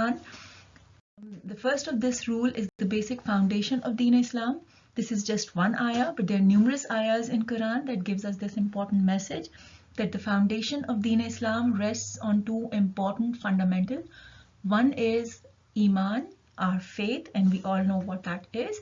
Quran. The first of this rule is the basic foundation of Deen Islam. This is just one ayah, but there are numerous ayahs in Quran that gives us this important message that the foundation of Deen Islam rests on two important fundamentals. One is Iman, our faith, and we all know what that is.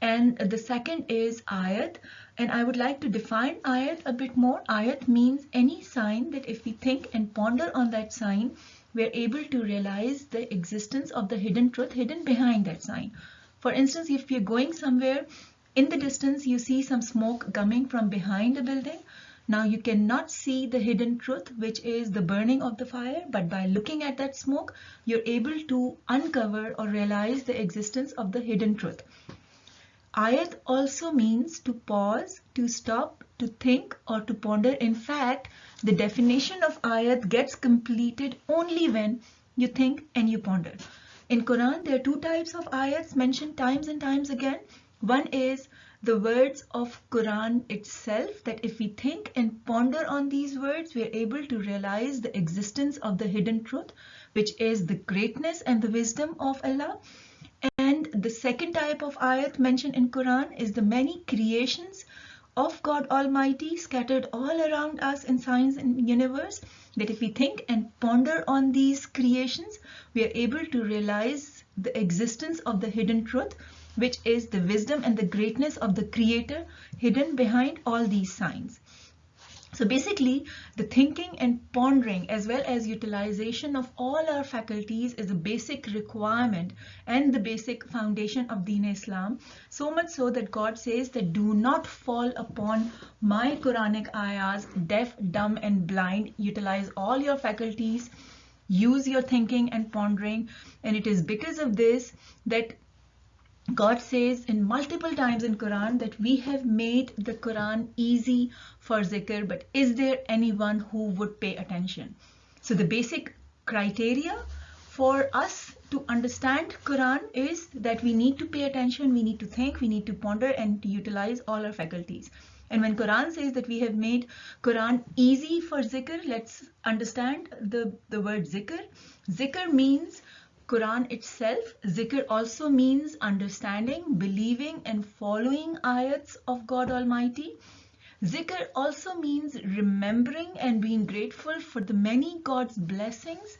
And the second is ayat. And I would like to define ayat a bit more. Ayat means any sign that if we think and ponder on that sign, we're able to realize the existence of the hidden truth hidden behind that sign. For instance, if you're going somewhere, in the distance you see some smoke coming from behind a building. Now you cannot see the hidden truth, which is the burning of the fire, but by looking at that smoke, you're able to uncover or realize the existence of the hidden truth. Ayat also means to pause, to stop, to think, or to ponder. In fact, the definition of ayat gets completed only when you think and you ponder. In Quran, there are two types of ayats mentioned times and times again. One is the words of Quran itself, that if we think and ponder on these words, we are able to realize the existence of the hidden truth, which is the greatness and the wisdom of Allah. And the second type of ayat mentioned in Quran is the many creations of God Almighty scattered all around us in science and universe, that if we think and ponder on these creations, we are able to realize the existence of the hidden truth, which is the wisdom and the greatness of the Creator hidden behind all these signs. So basically, the thinking and pondering as well as utilization of all our faculties is a basic requirement and the basic foundation of Deen Islam. So much so that God says that do not fall upon my Quranic ayahs deaf, dumb and blind. Utilize all your faculties, use your thinking and pondering. And it is because of this that God says in multiple times in Quran that we have made the Quran easy for zikr, but is there anyone who would pay attention? So the basic criteria for us to understand Quran is that we need to pay attention, we need to think, we need to ponder and to utilize all our faculties. And when Quran says that we have made Quran easy for zikr, let's understand the word zikr. Zikr means Quran itself. Zikr also means understanding, believing and following ayats of God Almighty. Zikr also means remembering and being grateful for the many God's blessings.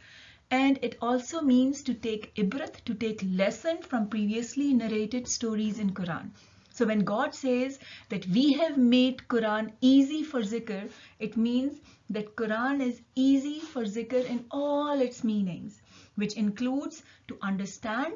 And it also means to take ibrat, to take lesson from previously narrated stories in Quran. So when God says that we have made Quran easy for zikr, it means that Quran is easy for zikr in all its meanings, which includes to understand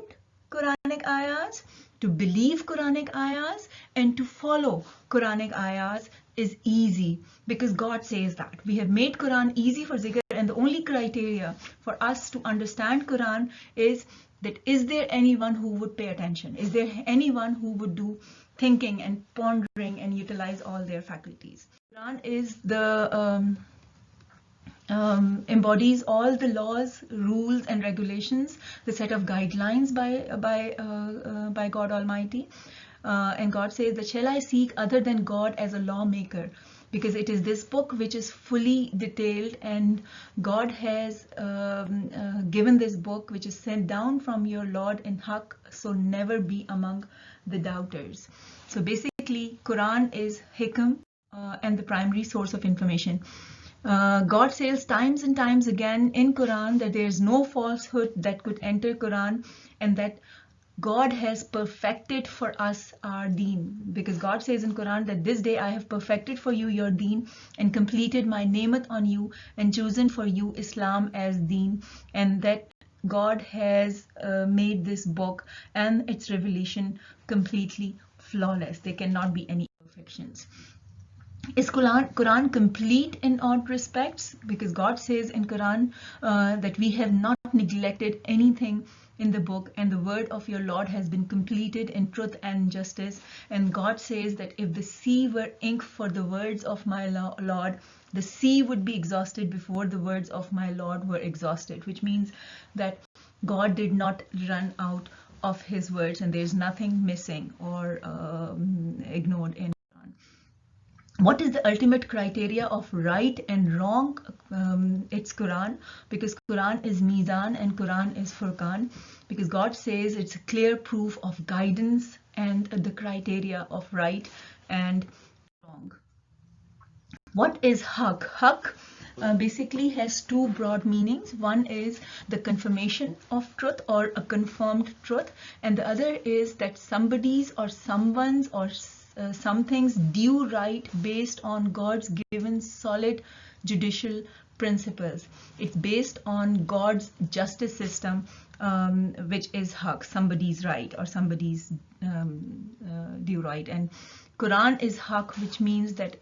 Quranic ayahs, to believe Quranic ayahs, and to follow Quranic ayahs is easy because God says that. We have made Quran easy for zikr, and the only criteria for us to understand Quran is that is there anyone who would pay attention? Is there anyone who would do thinking and pondering and utilize all their faculties? Quran is the embodies all the laws, rules and regulations, the set of guidelines by God Almighty. And God says that shall I seek other than God as a lawmaker? Because it is this book which is fully detailed, and God has given this book which is sent down from your Lord in haqq, so never be among the doubters. So basically Quran is hikam and the primary source of information. God says times and times again in Quran that there is no falsehood that could enter Quran, and that God has perfected for us our deen, because God says in Quran that this day I have perfected for you your deen and completed my nemat on you and chosen for you Islam as deen, and that God has made this book and its revelation completely flawless. There cannot be any imperfections. Is Quran complete in all respects? Because God says in Quran that we have not neglected anything in the book, and the word of your Lord has been completed in truth and justice. And God says that if the sea were ink for the words of my Lord, the sea would be exhausted before the words of my Lord were exhausted, which means that God did not run out of his words, and there's nothing missing or ignored in Quran. What is the ultimate criteria of right and wrong? It's Quran, because Quran is Mizan and Quran is Furqan, because God says it's a clear proof of guidance and the criteria of right and wrong. What is Haq? Haq basically has two broad meanings. One is the confirmation of truth or a confirmed truth, and the other is that somebody's or someone's or something's due right based on God's given solid judicial principles. It's based on God's justice system, which is Haq, somebody's right or somebody's due right. And Quran is Haq, which means that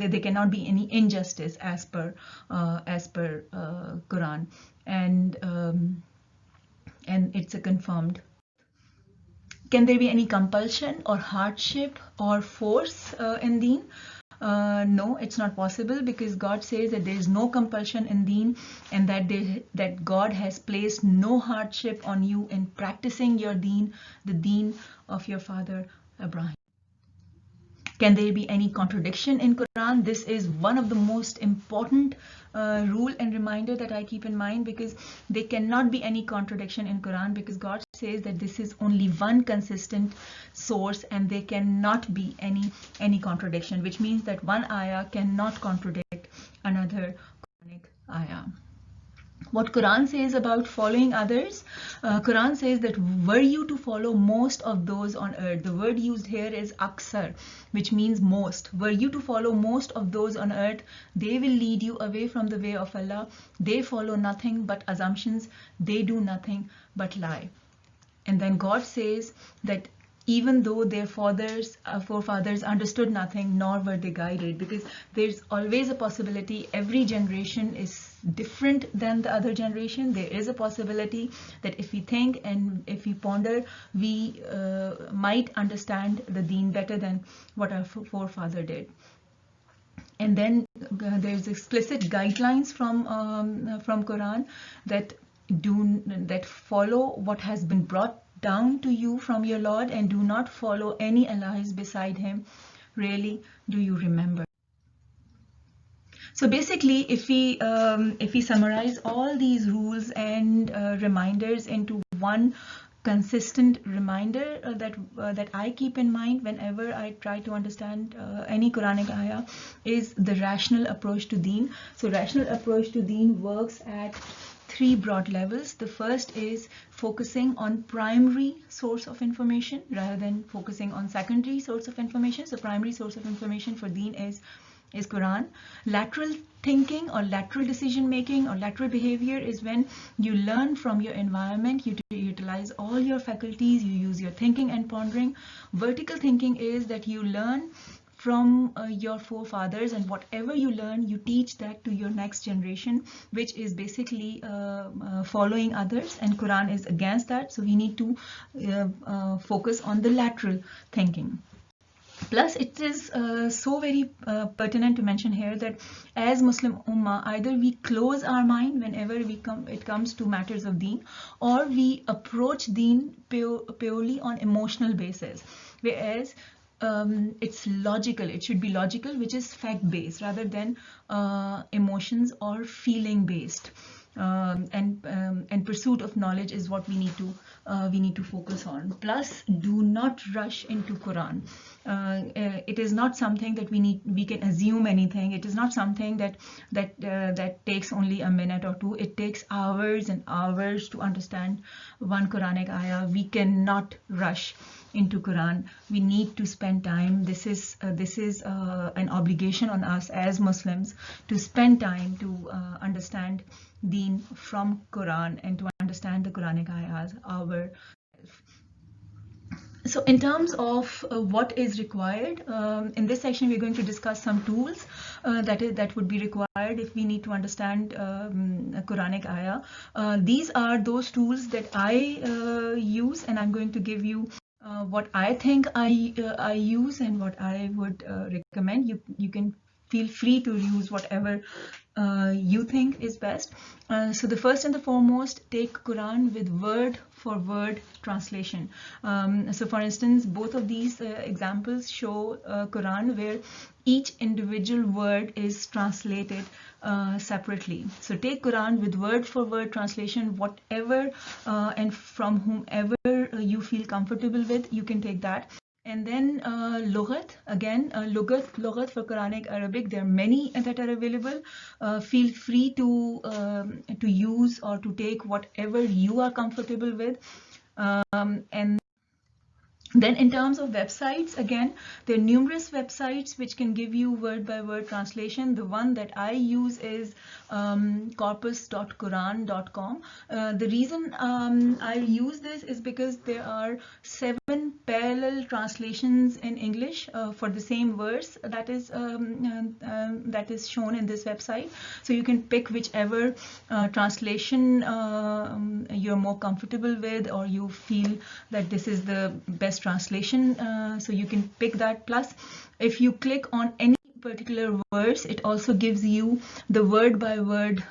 there cannot be any injustice as per Quran, and it's a confirmed. Can there be any compulsion or hardship or force in Deen? No, it's not possible, because God says that there is no compulsion in Deen, and that God has placed no hardship on you in practicing your Deen, the Deen of your father Abraham. Can there be any contradiction in Quran? This is one of the most important rule and reminder that I keep in mind, because there cannot be any contradiction in Quran, because God says that this is only one consistent source and there cannot be any contradiction, which means that one ayah cannot contradict another Quranic ayah. What Quran says about following others, Quran says that were you to follow most of those on earth, the word used here is aksar, which means most. Were you to follow most of those on earth, they will lead you away from the way of Allah. They follow nothing but assumptions. They do nothing but lie. And then God says that even though their forefathers understood nothing, nor were they guided, because there's always a possibility every generation is different than the other generation. There is a possibility that if we think and if we ponder, we might understand the Deen better than what our forefather did. And then there's explicit guidelines from Quran that follow what has been brought down to you from your Lord, and do not follow any allies beside him. Really, do you remember? So basically, if we summarize all these rules and reminders into one consistent reminder that I keep in mind whenever I try to understand any Quranic ayah, is the rational approach to Deen. So rational approach to Deen works at three broad levels. The first is focusing on primary source of information rather than focusing on secondary source of information. So primary source of information for Deen is Quran. Lateral thinking or lateral decision making or lateral behavior is when you learn from your environment, you utilize all your faculties, you use your thinking and pondering. Vertical thinking is that you learn from your forefathers, and whatever you learn, you teach that to your next generation, which is basically following others, and Quran is against that. So we need to focus on the lateral thinking. Plus, it is so very pertinent to mention here that as Muslim Ummah, either we close our mind whenever it comes to matters of Deen, or we approach Deen purely on emotional basis, whereas it's logical. It should be logical, which is fact-based rather than emotions or feeling-based. And pursuit of knowledge is what we need to focus on. Plus, do not rush into Quran. It is not something that we can assume anything. It is not something that takes only a minute or two. It takes hours and hours to understand one Quranic ayah. We cannot rush into Quran. We need to spend time. This is an obligation on us as Muslims to spend time to understand Deen from Quran and to understand the Quranic ayahs ourselves. So in terms of what is required, in this section we're going to discuss some tools that would be required if we need to understand a Quranic ayah. These are those tools that I use, and I'm going to give you what I think I use and what I would recommend. You can feel free to use whatever you think is best. So the first and the foremost, take Quran with word for word translation. So for instance, both of these examples show Quran where each individual word is translated separately. So take Quran with word for word translation, whatever and from whomever you feel comfortable with, you can take that. And then Lughat, again, Lughat for Quranic Arabic, there are many that are available. Feel free to use or to take whatever you are comfortable with. And then in terms of websites, again, there are numerous websites which can give you word-by-word translation. The one that I use is corpus.quran.com. The reason I use this is because there are 7 parallel translations in English for the same verse that is shown in this website. So you can pick whichever translation you're more comfortable with, or you feel that this is the best translation, so you can pick that. Plus, if you click on any particular verse, it also gives you the word-by-word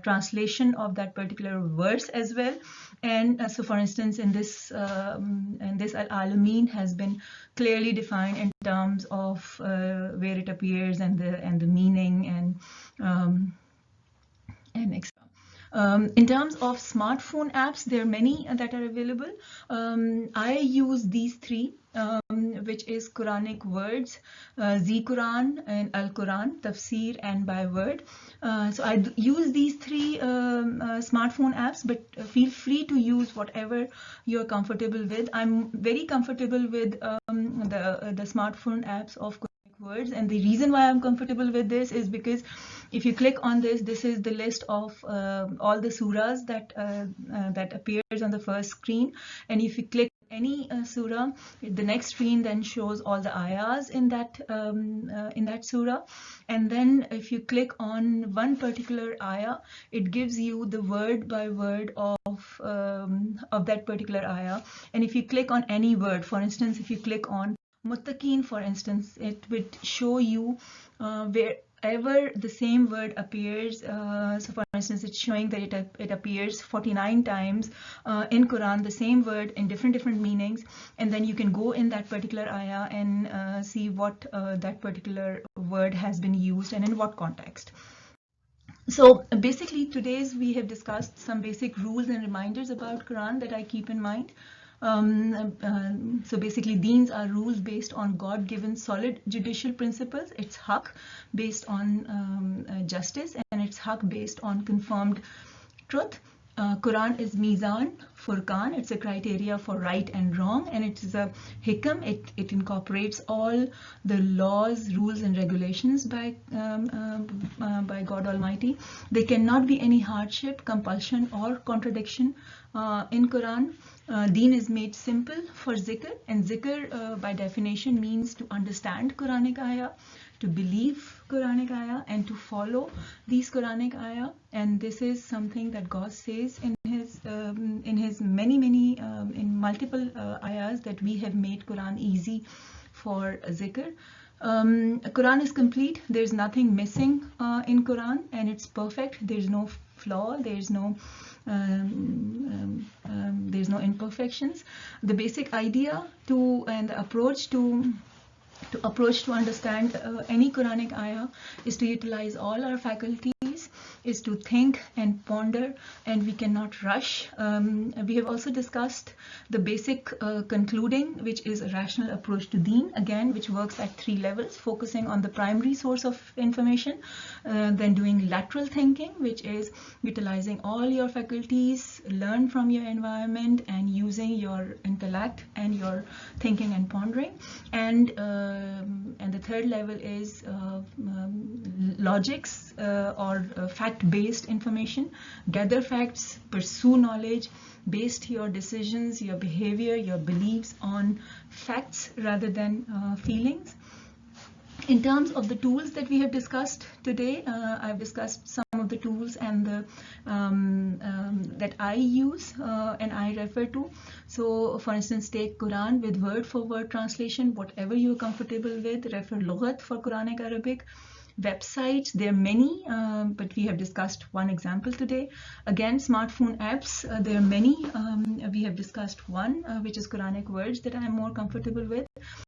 translation of that particular verse as well. And so, for instance, in this Al-Alamin has been clearly defined in terms of where it appears and the meaning and etc. In terms of smartphone apps, there are many that are available. I use these 3, which is Quranic Words, Z-Quran and Al-Quran, Tafsir and by word. So I use these 3 smartphone apps, but feel free to use whatever you're comfortable with. I'm very comfortable with the smartphone apps of Words, and the reason why I'm comfortable with this is because if you click on this is the list of all the surahs that appears on the first screen, and if you click any surah, the next screen then shows all the ayahs in that surah, and then if you click on one particular ayah, it gives you the word by word of that particular ayah. And if you click on any word, for instance, if you click on Muttaqeen, for instance, it would show you wherever the same word appears. So for instance, it's showing that it appears 49 times in Quran, the same word in different meanings, and then you can go in that particular ayah and see what that particular word has been used and in what context. So basically, today's we have discussed some basic rules and reminders about Quran that I keep in mind. So basically, deens are rules based on God-given solid judicial principles. It's haq based on justice, and it's haq based on confirmed truth. Quran is mizan, furqan, it's a criteria for right and wrong, and it is a hikam. It incorporates all the laws, rules and regulations by God Almighty. There cannot be any hardship, compulsion or contradiction in Quran. Deen is made simple for zikr, and zikr by definition means to understand Quranic ayah, to believe Quranic ayah, and to follow these Quranic ayah. And this is something that God says in his many in multiple ayahs, that we have made Quran easy for zikr. Quran is complete. There's nothing missing in Quran, and it's perfect. There's no flaw. There's no imperfections. The basic idea and the approach to understand any Quranic ayah is to utilize all our faculties, is to think and ponder, and we cannot rush. We have also discussed the basic concluding, which is a rational approach to deen, again, which works at 3 levels, focusing on the primary source of information, then doing lateral thinking, which is utilizing all your faculties, learn from your environment, and using your intellect and your thinking and pondering. And the third level is logics or fact-based information. Gather facts, pursue knowledge, based your decisions, your behavior, your beliefs on facts rather than feelings. In terms of the tools that we have discussed today, I've discussed some of of the tools and the that I use and I refer to. So for instance, take Quran with word for word translation, whatever you're comfortable with. Refer Lughat for Quranic Arabic. Websites, there are many, but we have discussed one example today. Again, smartphone apps, there are many. We have discussed one, which is Quranic Words, that I am more comfortable with.